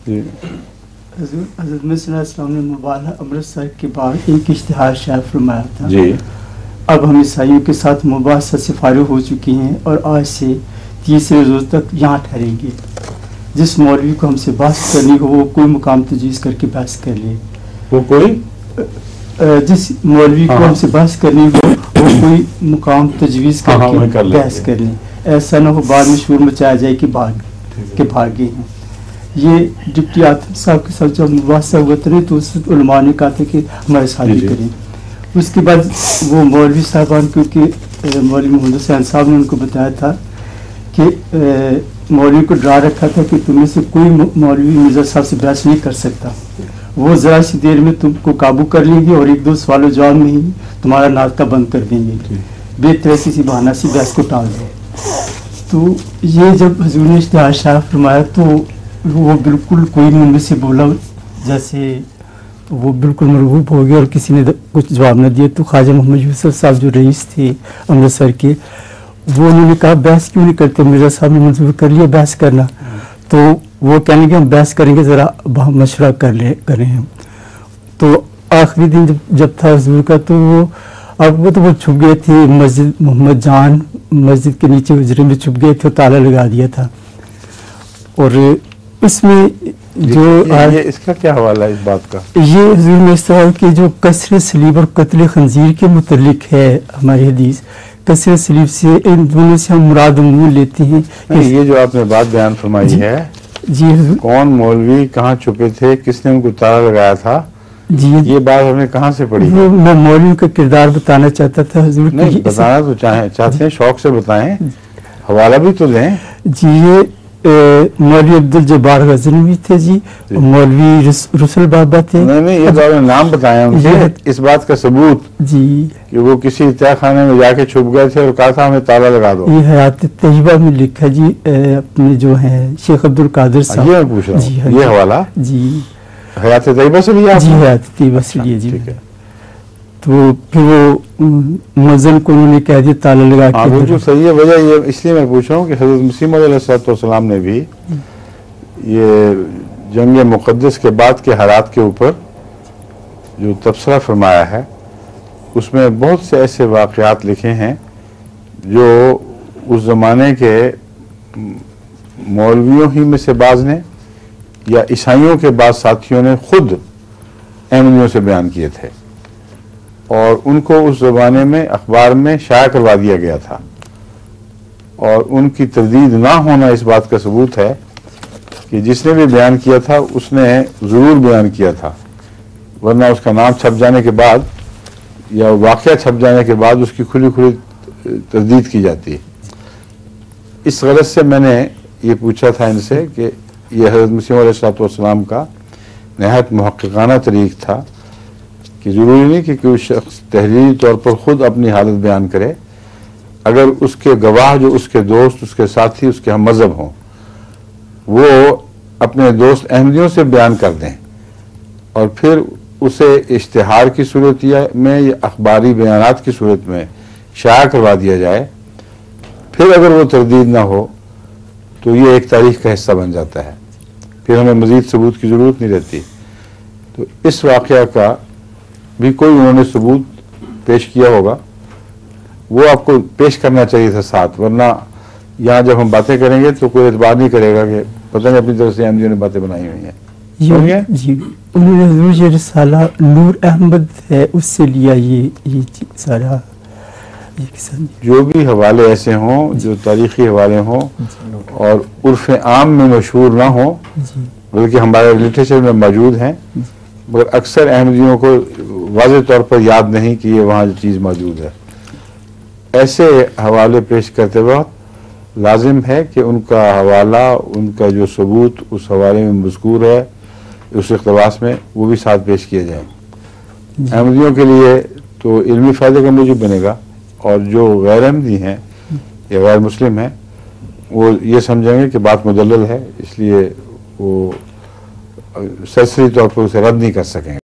हज़रत मसीह ने मुबाला अमृतसर के बाद एक इश्तिहार शायद फरमाया था जी। अब हम ईसाइयों के साथ मुबासा से फारिग हो चुकी हैं और आज से तीसरे रोज़ तक यहाँ ठहरेंगे। जिस मौलवी को हमसे बहस करनी हो वो कोई मुकाम तजवीज़ करके बहस कर ले। वो कोई जिस मौलवी को हमसे बहस करनी हो वो कोई मुकाम तजवीज़ करके बहस कर ले। ऐसा ना हो बाद में शोर मचाया जाए कि भागे हैं। ये डिप्टी आतिफ साहब के साथ जब मुबासा हुआ था तो उस उलमा ने कहा था कि हमारे शादी करें। उसके बाद वो मौलवी साहबान, क्योंकि मौलवी मोहम्मद हुसैन साहब ने उनको बताया था कि मौलवी को डरा रखा था कि तुम्हें से कोई मौलवी मिर्जा साहब से बहस नहीं कर सकता, वो ज़रा सी देर में तुमको काबू कर लेंगे और एक दो सवाल जवाब में ही तुम्हारा नाश्ता बंद कर देंगे, बेहतर किसी बहाना से बहस को टाल दो। तो ये जब हजूर ने इश्तिहार शायद फरमाया तो वो बिल्कुल कोई मुँह में से बोला जैसे वो बिल्कुल मरगूब हो गया और किसी ने कुछ जवाब न दिया। तो ख्वाजा मोहम्मद यूसुफ साहब जो रईस थे अमृतसर के, वो उन्होंने कहा बहस क्यों नहीं करते, मिर्जा साहब ने मंजूर कर लिया बहस करना। तो वो कहने के हम बहस करेंगे, ज़रा मशवरा करें हम। तो आखिरी दिन जब था हुजूर का तो वो छुप गए थे मस्जिद मोहम्मद जान मस्जिद के नीचे हुजरे में छुप गए थे, ताला लगा दिया था। और इसमें जो ये इसका क्या हवाला है इस बात का? ये हुजूर में सवाल कि जो कसर सलीब और कत्ल खंजीर के मुतल्लिक है हमारी हदीस, कसर सलीब से इन दोनों से हम मुराद मूल लेते हैं। ये जो आपने बात बयान फरमाई है जी हुजूर, कौन मौलवी कहाँ छुपे थे, किसने उनको ताला लगाया था जी, ये बात हमने कहाँ से पढ़ी? वो मैं मौलवी का किरदार बताना चाहता था हुजूर। नहीं बताना तो चाहते हैं, शौक से बताएं, हवाला भी तो दें जी। ये मौलवी अब्दुल जब्बार गजनवी थे जी, मौलवी रसूल बाबा थे। नहीं ये तो आपने नाम बताया उनके, इस बात का सबूत जी कि वो किसी तहखाने में जाके छुप गए थे और कहा था हमें ताला लगा दो। ये हयात तैयबा में लिखा जी, अपने जो है शेख अब्दुल कादिर साहब। ये मैं पूछ रहा हूँ, ये हवाला जी हयात तैयबा से लिया? जी हयात तैयबा से लिया जी। ठीक है। तो फिर वो मुअज्जिन को उन्होंने कह दिया ताला लगा के। बिल्कुल सही है। वजह ये इसलिए मैं पूछ रहा हूँ कि हज़रत मसीह मौऊद अलैहिस्सलाम ने भी ये जंग मुक़द्दस के बाद के हालात के ऊपर जो तबसरा फरमाया है उसमें बहुत से ऐसे वाक़यात लिखे हैं जो उस ज़माने के मौलवियों ही में से बाज़ ने या ईसाइयों के बाद साथियों ने खुद अहमदियों से बयान किए थे और उनको उस ज़माने में अखबार में शाया करवा दिया गया था। और उनकी तरदीद ना होना इस बात का सबूत है कि जिसने भी बयान किया था उसने ज़रूर बयान किया था, वरना उसका नाम छप जाने के बाद या वाक़या छप जाने के बाद उसकी खुली खुली तरदीद की जाती है। इस गरज से मैंने ये पूछा था इनसे कि ये हज़रत मसीह अलैहिस्सलाम का नहायत मुहक्किकाना तरीक़ था कि ज़रूरी नहीं कि कोई शख्स तहरीरी तौर पर ख़ुद अपनी हालत बयान करे, अगर उसके गवाह जो उसके दोस्त, उसके साथी, उसके हम मज़हब हों, वो अपने दोस्त अहमदियों से बयान कर दें और फिर उसे इश्तिहार की सूरत में या अखबारी बयानात की सूरत में शाया करवा दिया जाए, फिर अगर वो तरदीद ना हो तो ये एक तारीख़ का हिस्सा बन जाता है, फिर हमें मज़ीद सबूत की ज़रूरत नहीं रहती। तो इस वाक़या का भी कोई उन्होंने सबूत पेश किया होगा, वो आपको पेश करना चाहिए था साथ, वरना यहाँ जब हम बातें करेंगे तो कोई एतबार नहीं करेगा कि पता नहीं अपनी तरफ से अहमदियों ने बातें बनाई हुई हैं। जी उन्होंने ये रिसाला नूर अहमद है उससे लिया ये सारा जो भी हवाले ऐसे हों जो तारीख़ी हवाले हों और उर्फ़ आम में मशहूर ना हों बल्कि हमारे लिटरेचर में मौजूद हैं, मगर अक्सर अहमदियों को वाज़ेह तौर पर याद नहीं कि ये वहाँ चीज़ मौजूद है। ऐसे हवाले पेश करते वक्त लाजिम है कि उनका हवाला, उनका जो सबूत उस हवाले में मज़कूर है उस इक़्तिबास में, वो भी साथ पेश किए जाएँ। अहमदियों के लिए तो इल्मी फ़ायदे का मौजूद बनेगा और जो गैर अहमदी हैं या गैर मुस्लिम हैं वो ये समझेंगे कि बात मुदल्लल है, इसलिए वो सरसरी तौर पर उसे रद्द नहीं कर सकेंगे।